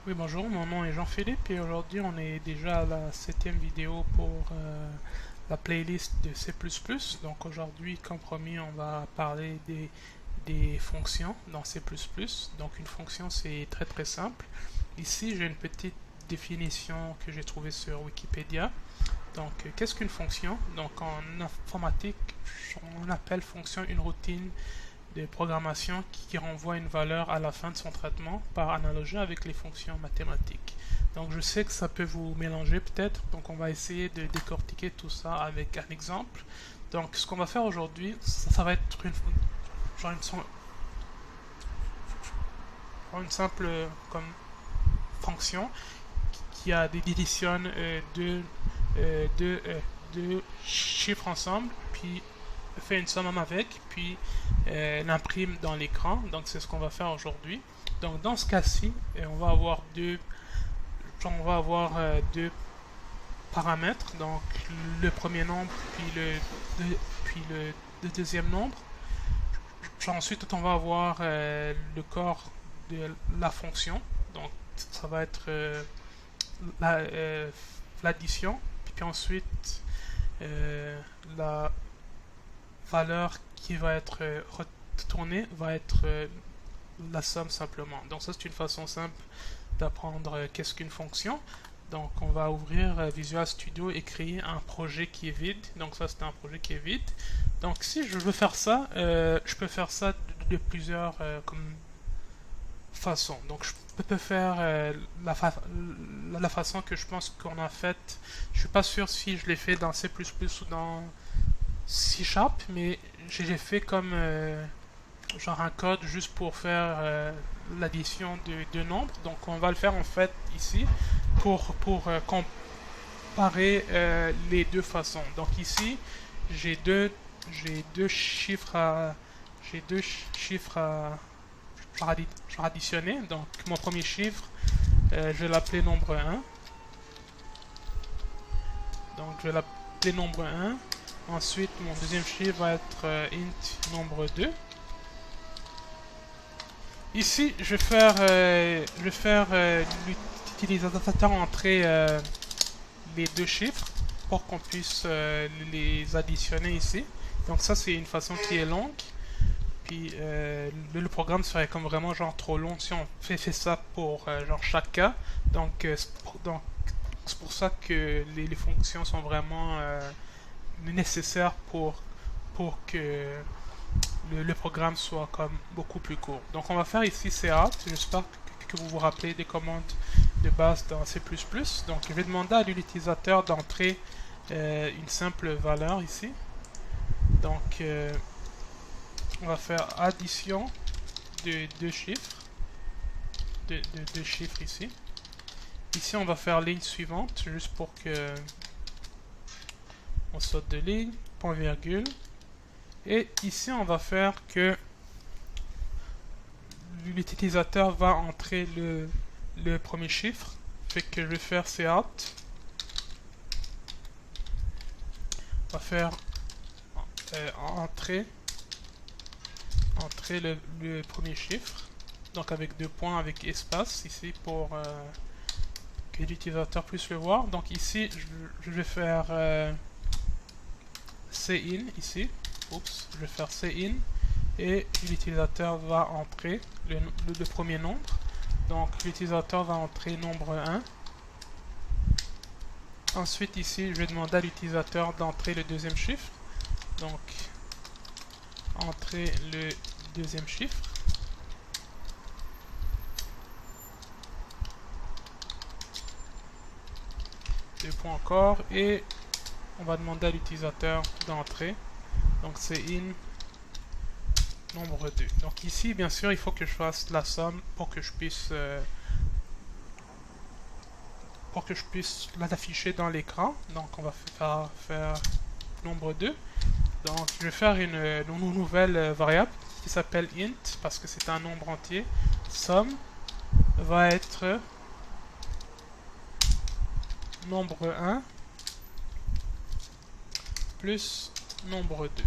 Oui, bonjour, mon nom est Jean-Philippe et aujourd'hui on est déjà à la septième vidéo pour la playlist de C++. Donc aujourd'hui, comme promis, on va parler des fonctions dans C++. Donc une fonction, c'est très très simple. Ici, j'ai une petite définition que j'ai trouvée sur Wikipédia. Donc, qu'est-ce qu'une fonction? Donc en informatique, on appelle fonction une routine de programmation qui renvoie une valeur à la fin de son traitement par analogie avec les fonctions mathématiques. Donc je sais que ça peut vous mélanger peut-être, donc on va essayer de décortiquer tout ça avec un exemple. Donc ce qu'on va faire aujourd'hui, ça va être genre une simple comme fonction qui a des additionne deux chiffres ensemble, puis fait une somme avec, puis l'imprime dans l'écran. Donc c'est ce qu'on va faire aujourd'hui. Donc dans ce cas-ci, on va avoir deux paramètres. Donc le premier nombre, puis le deuxième nombre. Ensuite, on va avoir le corps de la fonction. Donc ça va être l'addition. Puis ensuite, la valeur qui va être retournée va être la somme simplement. Donc ça c'est une façon simple d'apprendre qu'est-ce qu'une fonction. Donc on va ouvrir Visual Studio et créer un projet qui est vide. Donc ça c'est un projet qui est vide. Donc si je veux faire ça, je peux faire ça de plusieurs comme façons. Donc je peux faire la façon que je pense qu'on a faite. Je suis pas sûr si je l'ai fait dans C++ ou dans C Sharp, mais j'ai fait comme genre un code juste pour faire l'addition de nombres. Donc on va le faire en fait ici pour comparer les deux façons. Donc ici j'ai deux chiffres à j'ai deux chiffres à additionner. Donc mon premier chiffre, je vais l'appeler nombre un. Donc je vais l'appeler nombre un. Ensuite, mon deuxième chiffre va être int nombre 2. Ici, je vais faire l'utilisateur entrer les deux chiffres pour qu'on puisse les additionner ici. Donc ça, c'est une façon qui est longue. Puis le programme serait comme vraiment genre trop long si on fait ça pour genre chaque cas. Donc c'est pour ça que les fonctions sont vraiment nécessaires pour que le programme soit comme beaucoup plus court. Donc on va faire ici cout. J'espère que vous vous rappelez des commandes de base dans C++. Donc je vais demander à l'utilisateur d'entrer une simple valeur ici. Donc on va faire addition de deux chiffres. De deux chiffres ici. Ici on va faire ligne suivante juste pour que on saute de ligne, point virgule. Et ici on va faire que l'utilisateur va entrer le premier chiffre. Fait que je vais faire cout. On va faire entrer le premier chiffre. Donc avec deux points avec espace ici pour que l'utilisateur puisse le voir. Donc ici je vais faire cin ici. Oups, je vais faire cin et l'utilisateur va entrer le premier nombre. Donc l'utilisateur va entrer nombre 1. Ensuite ici, je vais demander à l'utilisateur d'entrer le deuxième chiffre. Donc entrer le deuxième chiffre. Deux points encore. Et on va demander à l'utilisateur d'entrer. Donc c'est in nombre 2. Donc ici, bien sûr, il faut que je fasse la somme pour que je puisse l'afficher dans l'écran. Donc on va faire nombre 2. Donc je vais faire une nouvelle variable qui s'appelle int parce que c'est un nombre entier. Somme va être nombre 1 plus nombre 2.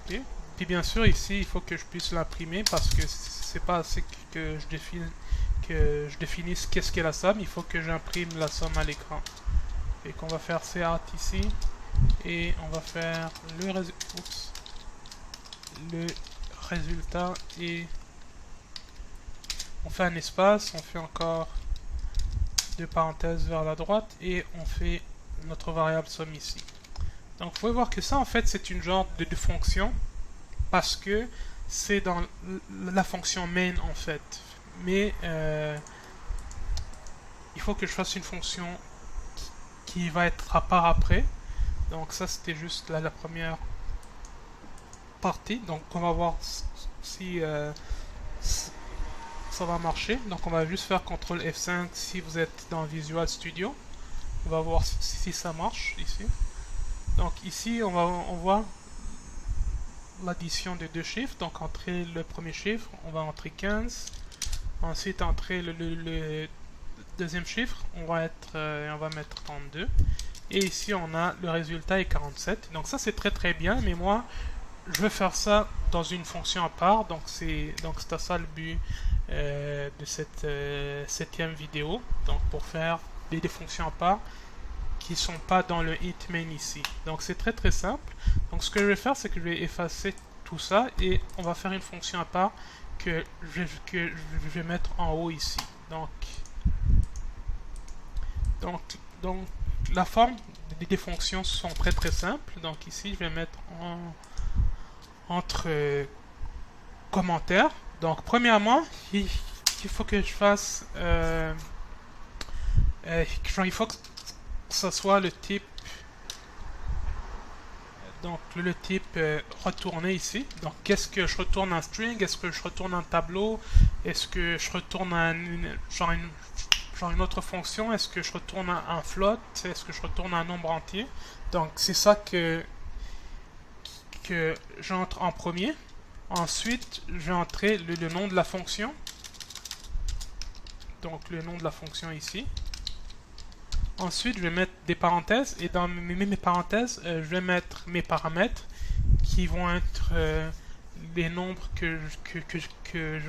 Ok. Puis bien sûr ici il faut que je puisse l'imprimer parce que c'est pas assez que je définisse qu'est-ce qu'est la somme, il faut que j'imprime la somme à l'écran. Et qu'on va faire CART ici, et on va faire le résultat, et on fait un espace, on fait encore deux parenthèses vers la droite, et on fait notre variable somme ici. Donc vous pouvez voir que ça en fait c'est une genre de fonction, parce que c'est dans la fonction main en fait. Mais il faut que je fasse une fonction qui va être à part après. Donc ça c'était juste la première partie. Donc on va voir si ça va marcher. Donc on va juste faire CTRL F5 si vous êtes dans Visual Studio. On va voir si ça marche ici. Donc ici on voit l'addition des deux chiffres. Donc entrer le premier chiffre, on va entrer 15. Ensuite entrer le deuxième chiffre, on va mettre 32. Et ici on a le résultat est 47. Donc ça c'est très bien, mais moi je veux faire ça dans une fonction à part. Donc c'est ça le but de cette 7e vidéo. Donc pour faire des fonctions à part qui sont pas dans le int main ici. Donc c'est très simple. Donc ce que je vais faire, c'est que je vais effacer tout ça et on va faire une fonction à part que je vais mettre en haut ici. Donc la forme des fonctions sont très simples. Donc ici je vais mettre entre commentaires. Donc premièrement, il faut que je fasse il faut que ça soit le type, donc le type retourné ici. Donc qu'est-ce que je retourne un string, est-ce que je retourne un tableau, est-ce que je retourne une autre fonction, est-ce que je retourne un float, est-ce que je retourne un nombre entier. Donc c'est ça que j'entre en premier. Ensuite je vais entrer le nom de la fonction, donc le nom de la fonction ici. Ensuite, je vais mettre des parenthèses et dans mes parenthèses, je vais mettre mes paramètres qui vont être les nombres que je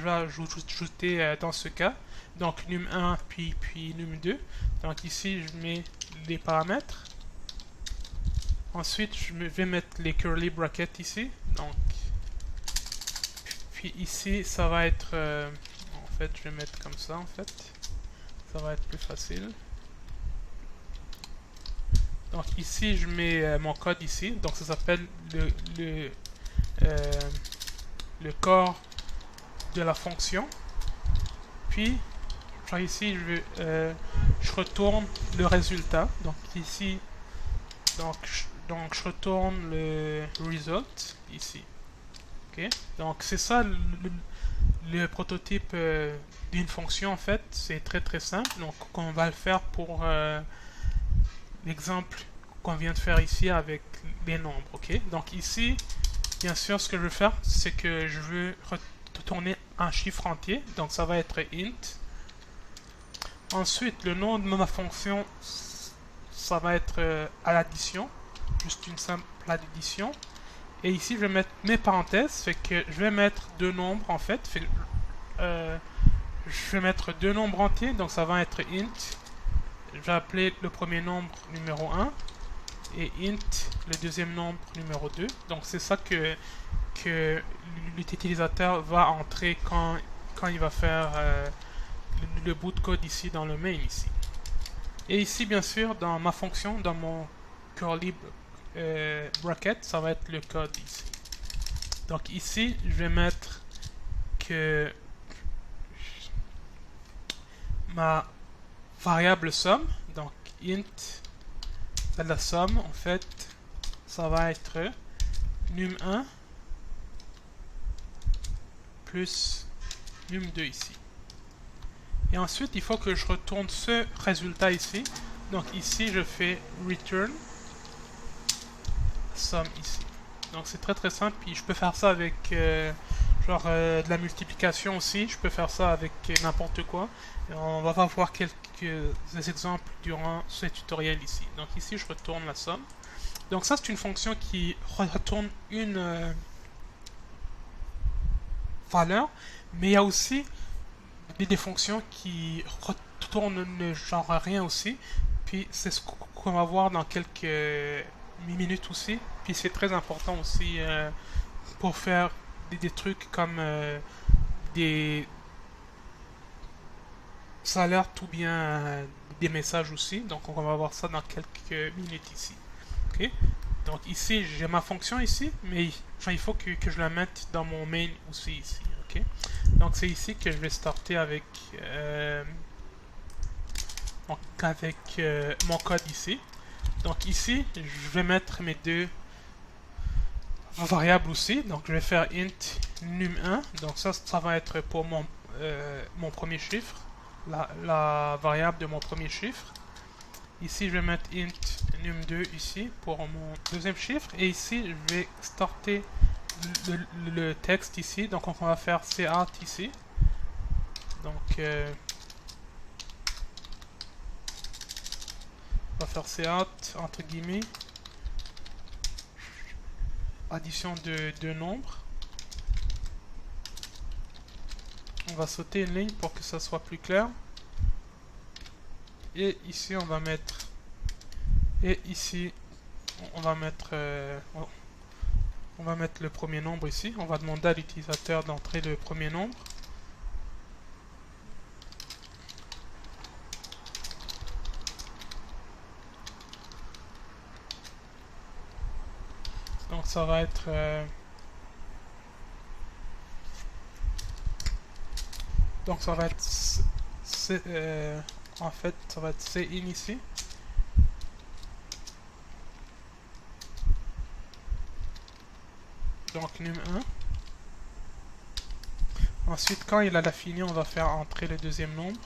vais ajouter dans ce cas. Donc num1 puis num2. Donc ici, je mets les paramètres. Ensuite, je vais mettre les curly brackets ici. Donc puis ici, ça va être en fait, je vais mettre comme ça en fait. Ça va être plus facile. Donc ici je mets mon code ici, donc ça s'appelle le corps de la fonction. Puis ici je retourne le résultat. Donc ici donc je retourne le result ici. Ok, donc c'est ça le prototype d'une fonction en fait. C'est très simple. Donc on va le faire pour l'exemple qu'on vient de faire ici avec les nombres. Ok, donc ici bien sûr ce que je veux faire c'est que je veux retourner un chiffre entier, donc ça va être int. Ensuite le nom de ma fonction ça va être à l'addition, juste une simple addition. Et ici je vais mettre mes parenthèses, fait que je vais mettre deux nombres en fait, je vais mettre deux nombres entiers, donc ça va être int. Je vais appeler le premier nombre numéro 1 et int le deuxième nombre numéro 2. Donc c'est ça que l'utilisateur va entrer quand il va faire le bout de code ici dans le main ici. Et ici bien sûr dans ma fonction, dans mon curly bracket, ça va être le code ici. Donc ici je vais mettre que ma variable somme, donc int la somme en fait ça va être num1 plus num2 ici. Et ensuite il faut que je retourne ce résultat ici. Donc ici je fais return somme ici. Donc c'est très simple, puis je peux faire ça avec de la multiplication aussi, je peux faire ça avec n'importe quoi. Et on va voir quelques exemples durant ce tutoriel ici. Donc ici je retourne la somme. Donc ça c'est une fonction qui retourne une valeur, mais il y a aussi des fonctions qui retournent genre rien aussi. Puis c'est ce qu'on va voir dans quelques minutes aussi. Puis c'est très important aussi pour faire des trucs comme des salaires tout bien des messages aussi. Donc on va voir ça dans quelques minutes ici. Ok. Donc ici j'ai ma fonction ici, mais genre, il faut que je la mette dans mon main aussi ici. Ok. Donc c'est ici que je vais starter avec mon code ici. Donc ici je vais mettre mes deux variables aussi. Donc je vais faire int num1. Donc ça va être pour mon premier chiffre, la variable de mon premier chiffre. Ici je vais mettre int num2 ici pour mon deuxième chiffre. Et ici je vais starter le texte ici. Donc on va faire cout ici. Donc on va faire cout entre guillemets addition de deux nombres. On va sauter une ligne pour que ça soit plus clair. Et ici on va mettre on va mettre le premier nombre ici. On va demander à l'utilisateur d'entrer le premier nombre. Donc ça va être en fait ça va être cin ici. Donc num1. Ensuite quand il a fini, on va faire entrer le deuxième nombre.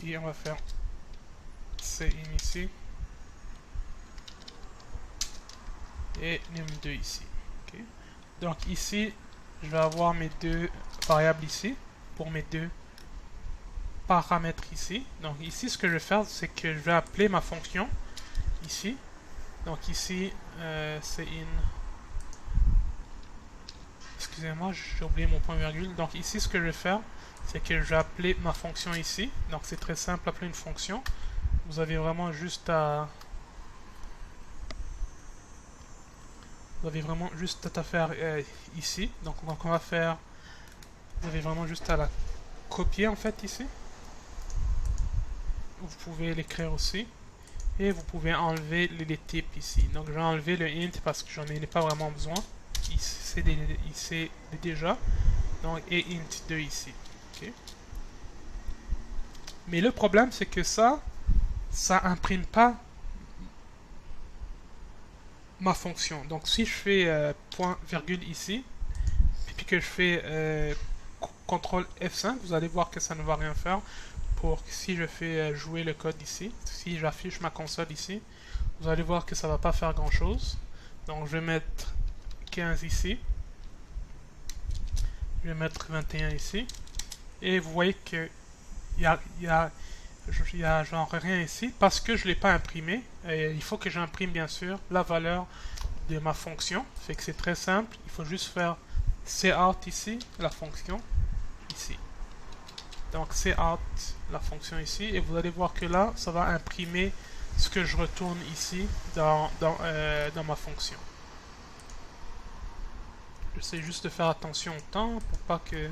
Et on va faire cin ici. Et num2 ici. Okay. Donc ici, je vais avoir mes deux variables ici pour mes deux paramètres ici. Donc ici, ce que je vais faire, c'est que je vais appeler ma fonction ici. Donc ici, c'est excusez-moi, j'ai oublié mon point virgule. Donc ici, ce que je vais faire, c'est que je vais appeler ma fonction ici. Donc c'est très simple, appeler une fonction. Vous avez vraiment juste à faire ici. Donc on va faire, vous avez vraiment juste à la copier en fait ici. Vous pouvez l'écrire aussi. Et vous pouvez enlever les types ici. Donc je vais enlever le int parce que j'en ai pas vraiment besoin. C'est déjà. Donc, et int2 ici. Okay. Mais le problème c'est que ça imprime pas ma fonction. Donc si je fais point virgule ici, et puis que je fais CTRL F5, vous allez voir que ça ne va rien faire. Pour si je fais jouer le code ici, si j'affiche ma console ici, vous allez voir que ça va pas faire grand chose. Donc je vais mettre 15 ici, je vais mettre 21 ici, et vous voyez que il y a genre rien ici parce que je l'ai pas imprimé. Et il faut que j'imprime bien sûr la valeur de ma fonction. Fait que c'est très simple, il faut juste faire cout ici, la fonction ici. Donc cout la fonction ici, et vous allez voir que là ça va imprimer ce que je retourne ici dans ma fonction. J'essaie juste de faire attention au temps pour pas que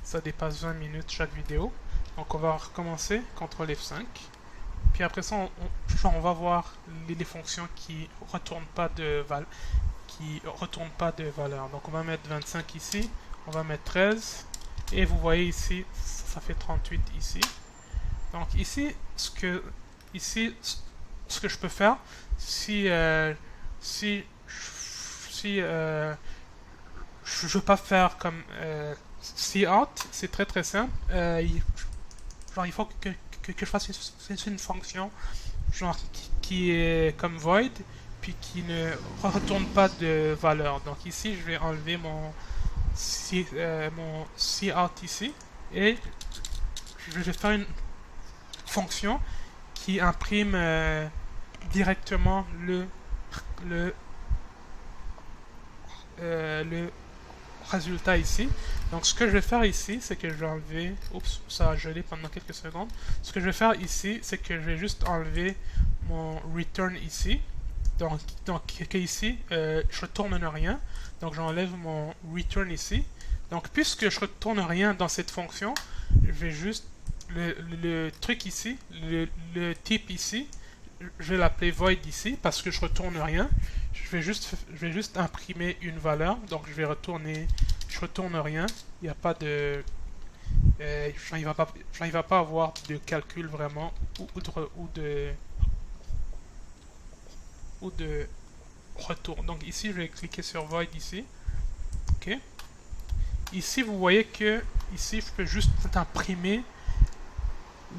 ça dépasse 20 minutes chaque vidéo. Donc on va recommencer, CTRL F5, puis après ça on va voir les fonctions qui retournent pas de valeur. Donc on va mettre 25 ici, on va mettre 13, et vous voyez ici ça fait 38 ici. Donc ici ce que je peux faire, si je veux pas faire comme cout, c'est très simple. Genre il faut que je fasse une fonction genre qui est comme void, puis qui ne retourne pas de valeur. Donc ici je vais enlever mon cout ici, et je vais faire une fonction qui imprime directement le résultat ici. Donc ce que je vais faire ici, c'est que je vais enlever... Oups, ça a gelé pendant quelques secondes. Ce que je vais faire ici, c'est que je vais juste enlever mon return ici. Donc ici, je retourne rien. Donc j'enlève mon return ici. Donc puisque je retourne rien dans cette fonction, je vais juste... Le truc ici, le type ici, je vais l'appeler void ici parce que je retourne rien. Je vais juste imprimer une valeur. Donc je retourne rien. Il n'y a pas de... j'arrive pas à avoir de calcul vraiment ou de retour. Donc ici, je vais cliquer sur void ici. Ok. Ici, vous voyez que ici, je peux juste imprimer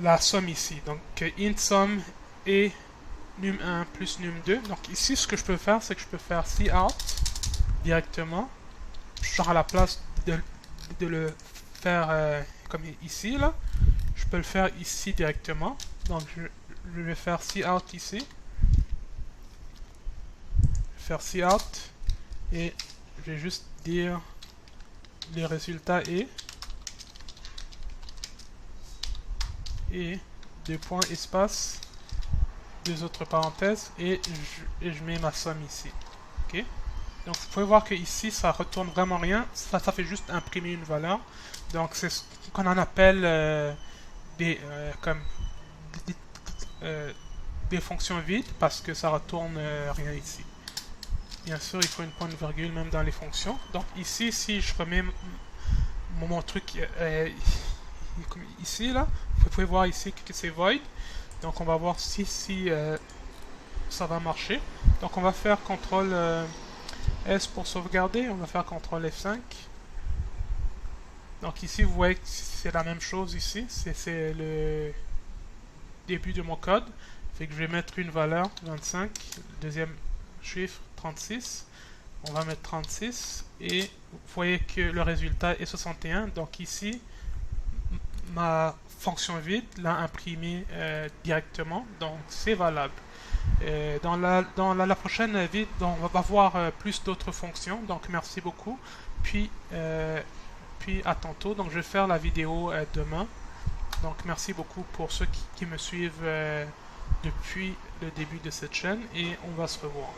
la somme ici. Donc int sum et num1 plus num2. Donc ici, ce que je peux faire, c'est que je peux faire cout directement. Genre à la place de le faire comme ici, là. Je peux le faire ici directement. Donc je vais faire cout ici. Je vais faire cout. Et je vais juste dire le résultat est. Et deux points espace, deux autres parenthèses, et je mets ma somme ici. Ok. Donc vous pouvez voir que ici ça retourne vraiment rien, ça fait juste imprimer une valeur. Donc c'est ce qu'on en appelle des fonctions vides parce que ça retourne rien ici. Bien sûr, il faut une point de virgule même dans les fonctions. Donc ici, si je remets mon truc ici là, vous pouvez voir ici que c'est void. Donc on va voir si ça va marcher. Donc on va faire CTRL S pour sauvegarder, on va faire CTRL F5. Donc ici vous voyez que c'est la même chose ici, c'est le début de mon code. Fait que je vais mettre une valeur 25, deuxième chiffre 36. On va mettre 36 et vous voyez que le résultat est 61. Donc ici ma fonction vide l'a imprimé directement, donc c'est valable. Dans la prochaine vidéo, on va voir plus d'autres fonctions, donc merci beaucoup, puis à tantôt. Donc je vais faire la vidéo demain, donc merci beaucoup pour ceux qui me suivent depuis le début de cette chaîne et on va se revoir.